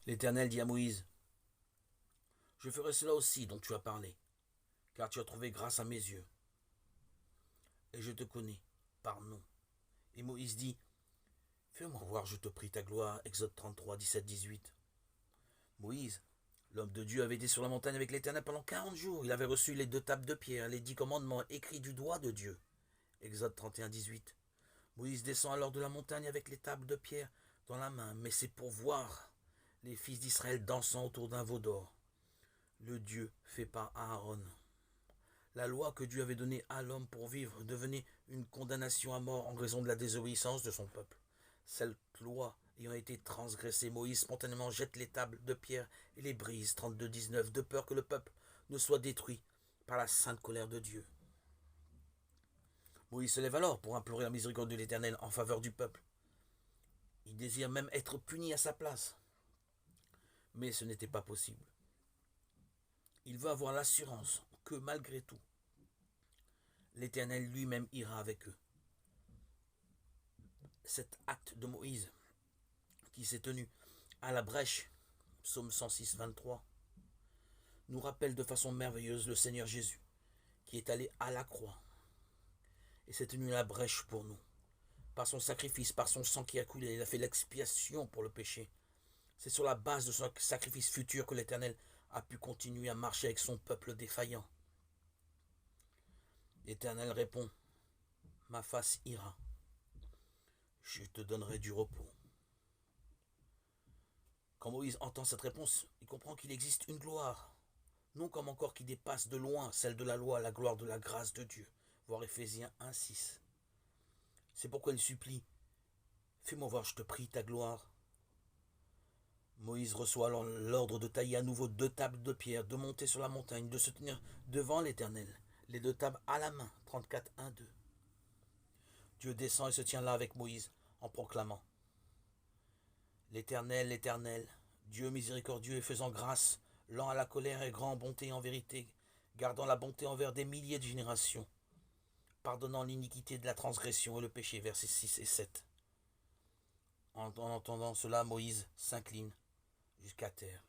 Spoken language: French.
L'Éternel dit à Moïse, je ferai cela aussi dont tu as parlé, car tu as trouvé grâce à mes yeux, et je te connais par nom. Et Moïse dit, fais-moi voir, je te prie, ta gloire. Exode 33, 17, 18. Moïse, l'homme de Dieu, avait été sur la montagne avec l'Éternel pendant 40 jours. Il avait reçu les 2 tables de pierre, les 10 commandements écrits du doigt de Dieu. Exode 31, 18. Moïse descend alors de la montagne avec les tables de pierre dans la main, mais c'est pour voir les fils d'Israël dansant autour d'un veau d'or. Le Dieu fait par Aaron. La loi que Dieu avait donnée à l'homme pour vivre devenait une condamnation à mort en raison de la désobéissance de son peuple. Cette loi ayant été transgressée, Moïse spontanément jette les tables de pierre et les brise, 32-19, de peur que le peuple ne soit détruit par la sainte colère de Dieu. Moïse se lève alors pour implorer la miséricorde de l'Éternel en faveur du peuple. Il désire même être puni à sa place. Mais ce n'était pas possible. Il veut avoir l'assurance que malgré tout, l'Éternel lui-même ira avec eux. Cet acte de Moïse qui s'est tenu à la brèche, psaume 106, 23, nous rappelle de façon merveilleuse le Seigneur Jésus qui est allé à la croix et s'est tenu à la brèche pour nous. Par son sacrifice, par son sang qui a coulé, il a fait l'expiation pour le péché. C'est sur la base de son sacrifice futur que l'Éternel a pu continuer à marcher avec son peuple défaillant. L'Éternel répond, ma face ira, je te donnerai du repos. Quand Moïse entend cette réponse, il comprend qu'il existe une gloire, non comme encore qui dépasse de loin celle de la loi, la gloire de la grâce de Dieu, voir Éphésiens 1, 6. C'est pourquoi il supplie, fais-moi voir, je te prie, ta gloire. Moïse reçoit alors l'ordre de tailler à nouveau 2 tables de pierre, de monter sur la montagne, de se tenir devant l'Éternel, les 2 tables à la main, 34, 1, 2. Dieu descend et se tient là avec Moïse en proclamant, l'Éternel, l'Éternel, Dieu miséricordieux et faisant grâce, lent à la colère et grand en bonté et en vérité, gardant la bonté envers des milliers de générations, pardonnant l'iniquité de la transgression et le péché, versets 6 et 7. En entendant cela, Moïse s'incline jusqu'à terre.